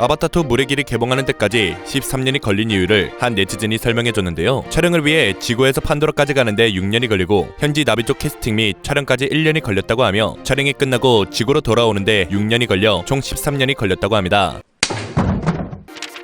아바타2 물의 길이 개봉하는 데까지 13년이 걸린 이유를 한 네티즌이 설명해줬는데요. 촬영을 위해 지구에서 판도라까지 가는데 6년이 걸리고 현지 나비 쪽 캐스팅 및 촬영까지 1년이 걸렸다고 하며 촬영이 끝나고 지구로 돌아오는데 6년이 걸려 총 13년이 걸렸다고 합니다.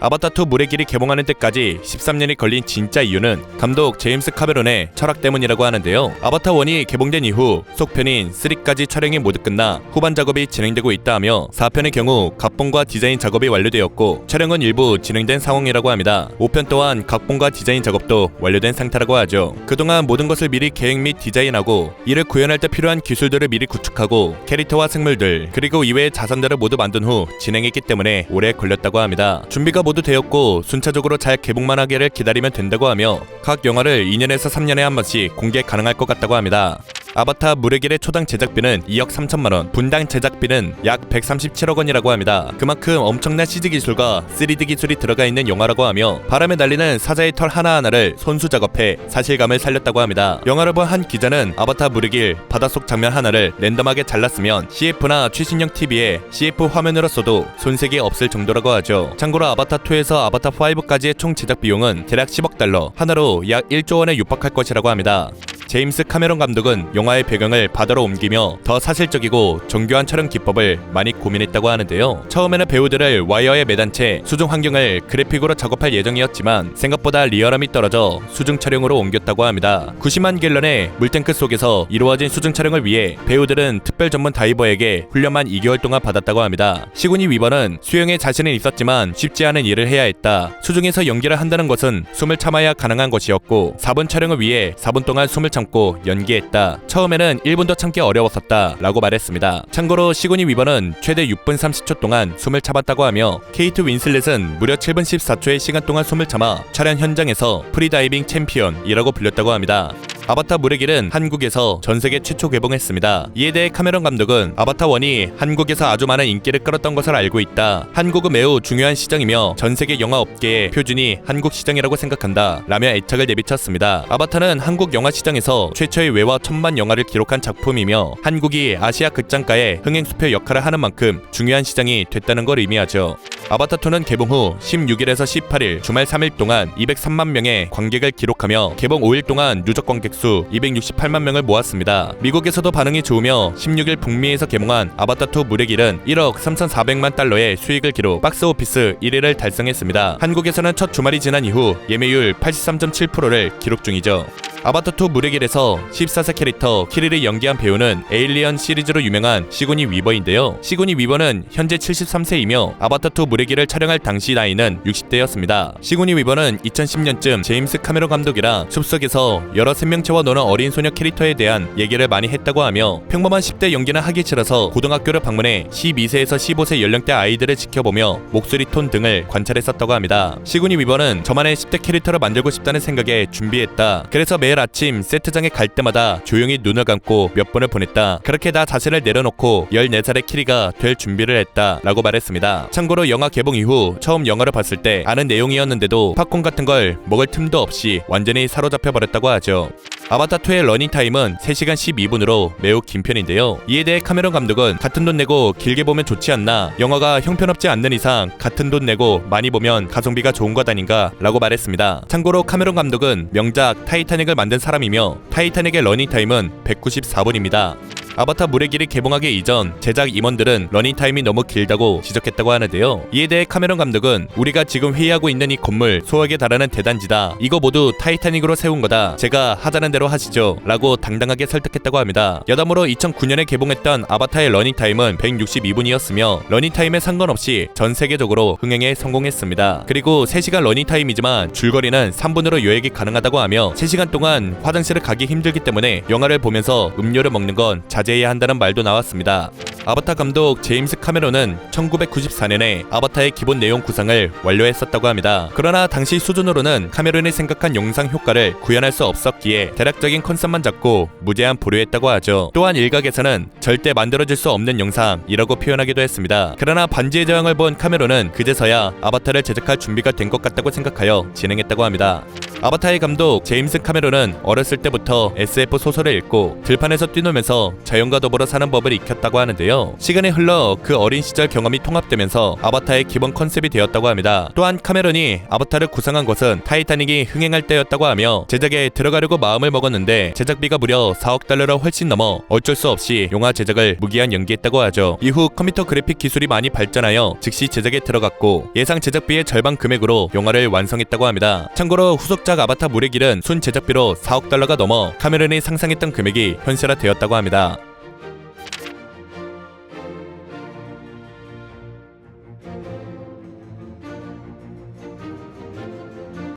아바타2 물의 길이 개봉하는 데까지 13년이 걸린 진짜 이유는 감독 제임스 카메론의 철학 때문이라고 하는데요. 아바타1이 개봉된 이후 속편인 3까지 촬영이 모두 끝나 후반 작업이 진행되고 있다 하며 4편의 경우 각본과 디자인 작업이 완료되었고 촬영은 일부 진행된 상황이라고 합니다. 5편 또한 각본과 디자인 작업도 완료된 상태라고 하죠. 그동안 모든 것을 미리 계획 및 디자인하고 이를 구현할 때 필요한 기술들을 미리 구축하고 캐릭터와 생물들 그리고 이외의 자산들을 모두 만든 후 진행했기 때문에 오래 걸렸다고 합니다. 준비가 모두 되었고 순차적으로 잘 개봉만 하기를 기다리면 된다고 하며 각 영화를 2년에서 3년에 한 번씩 공개 가능할 것 같다고 합니다. 아바타 물의 길의 초당 제작비는 2억 3천만원, 분당 제작비는 약 137억 원이라고 합니다. 그만큼 엄청난 CG 기술과 3D 기술이 들어가 있는 영화라고 하며 바람에 날리는 사자의 털 하나하나를 손수 작업해 사실감을 살렸다고 합니다. 영화를 본 한 기자는 아바타 물의 길 바닷속 장면 하나를 랜덤하게 잘랐으면 CF나 최신형 TV에 CF 화면으로 써도 손색이 없을 정도라고 하죠. 참고로 아바타2에서 아바타5까지의 총 제작 비용은 대략 10억 달러, 하나로 약 1조 원에 육박할 것이라고 합니다. 제임스 카메론 감독은 영화의 배경을 바다로 옮기며 더 사실적이고 정교한 촬영 기법을 많이 고민했다고 하는데요. 처음에는 배우들을 와이어에 매단 채 수중 환경을 그래픽으로 작업할 예정이었지만 생각보다 리얼함이 떨어져 수중 촬영으로 옮겼다고 합니다. 90만 갤런의 물탱크 속에서 이루어진 수중 촬영을 위해 배우들은 특별 전문 다이버에게 훈련만 2개월 동안 받았다고 합니다. 시그니 위버는 수영에 자신은 있었지만 쉽지 않은 일을 해야 했다. 수중에서 연기를 한다는 것은 숨을 참아야 가능한 것이었고 4분 촬영을 위해 4분 동안 숨을 참고 연기했다. 처음에는 1분도 참기 어려웠었다 라고 말했습니다. 참고로 시그니 위버는 최대 6분 30초 동안 숨을 참았다고 하며 케이트 윈슬렛은 무려 7분 14초의 시간 동안 숨을 참아 촬영 현장에서 프리다이빙 챔피언이라고 불렸다고 합니다. 아바타 물의 길은 한국에서 전세계 최초 개봉했습니다. 이에 대해 카메론 감독은 아바타1이 한국에서 아주 많은 인기를 끌었던 것을 알고 있다. 한국은 매우 중요한 시장이며 전세계 영화 업계의 표준이 한국 시장이라고 생각한다 라며 애착을 내비쳤습니다. 아바타는 한국 영화 시장에서 최초의 외화 1000만 영화를 기록한 작품이며 한국이 아시아 극장가의 흥행수표 역할을 하는 만큼 중요한 시장이 됐다는 걸 의미하죠. 아바타2는 개봉 후 16일에서 18일 주말 3일 동안 203만 명의 관객을 기록하며 개봉 5일 동안 누적 관객 수 268만 명을 모았습니다. 미국에서도 반응이 좋으며 16일 북미에서 개봉한 아바타2 물의 길은 1억 3,400만 달러의 수익을 기록 박스오피스 1위를 달성했습니다. 한국에서는 첫 주말이 지난 이후 예매율 83.7%를 기록 중이죠. 아바타2 물의 길에서 14세 캐릭터 키릴을 연기한 배우는 에일리언 시리즈로 유명한 시그니 위버인데요. 시그니 위버는 현재 73세이며 아바타2 물의 길을 촬영할 당시 나이는 60대였습니다. 시그니 위버는 2010년쯤 제임스 카메론 감독이랑 숲속에서 여러 생명체와 노는 어린 소녀 캐릭터에 대한 얘기를 많이 했다고 하며 평범한 10대 연기는 하기 싫어서 고등학교를 방문해 12세에서 15세 연령대 아이들을 지켜보며 목소리 톤 등을 관찰했었다고 합니다. 시그니 위버는 저만의 10대 캐릭터를 만들고 싶다는 생각에 준비했다. 그래서 매일 아침 세트장에 갈 때마다 조용히 눈을 감고 몇 분을 보냈다. 그렇게 나 자신을 내려놓고 14살의 키리가 될 준비를 했다 라고 말했습니다. 참고로 영화 개봉 이후 처음 영화를 봤을 때 아는 내용이었는데도 팝콘 같은 걸 먹을 틈도 없이 완전히 사로잡혀 버렸다고 하죠. 아바타2의 러닝타임은 3시간 12분으로 매우 긴 편인데요. 이에 대해 카메론 감독은 같은 돈 내고 길게 보면 좋지 않나, 영화가 형편없지 않는 이상 같은 돈 내고 많이 보면 가성비가 좋은 것 아닌가 라고 말했습니다. 참고로 카메론 감독은 명작 타이타닉을 만든 사람이며 타이타닉의 러닝타임은 194분입니다. 아바타 물의 길이 개봉하기 이전 제작 임원들은 러닝타임이 너무 길다고 지적했다고 하는데요. 이에 대해 카메론 감독은 우리가 지금 회의하고 있는 이 건물 소억에 달하는 대단지다. 이거 모두 타이타닉으로 세운 거다. 제가 하자는 대로 하시죠 라고 당당하게 설득했다고 합니다. 여담으로 2009년에 개봉했던 아바타의 러닝타임은 162분이었으며 러닝타임에 상관없이 전 세계적으로 흥행에 성공했습니다. 그리고 3시간 러닝타임이지만 줄거리는 3분으로 요약이 가능하다고 하며 3시간 동안 화장실을 가기 힘들기 때문에 영화를 보면서 음료를 먹는 건 자제해야 한다는 말도 나왔습니다. 아바타 감독 제임스 카메론은 1994년에 아바타의 기본 내용 구상을 완료했었다고 합니다. 그러나 당시 수준으로는 카메론이 생각한 영상 효과를 구현할 수 없었기에 대략적인 컨셉만 잡고 무제한 보류했다고 하죠. 또한 일각에서는 절대 만들어질 수 없는 영상이라고 표현하기도 했습니다. 그러나 반지의 제왕을 본 카메론은 그제서야 아바타를 제작할 준비가 된 것 같다고 생각하여 진행했다고 합니다. 아바타의 감독 제임스 카메론은 어렸을 때부터 SF 소설을 읽고 들판에서 뛰놀면서 자연과 더불어 사는 법을 익혔다고 하는데요. 시간이 흘러 그 어린 시절 경험이 통합되면서 아바타의 기본 컨셉이 되었다고 합니다. 또한 카메론이 아바타를 구상한 것은 타이타닉이 흥행할 때였다고 하며 제작에 들어가려고 마음을 먹었는데 제작비가 무려 4억 달러로 훨씬 넘어 어쩔 수 없이 영화 제작을 무기한 연기했다고 하죠. 이후 컴퓨터 그래픽 기술이 많이 발전하여 즉시 제작에 들어갔고 예상 제작비의 절반 금액으로 영화를 완성했다고 합니다. 참고로 후속작 아바타 물의 길은 순 제작비로 4억 달러가 넘어 카메론이 상상했던 금액이 현실화되었다고 합니다.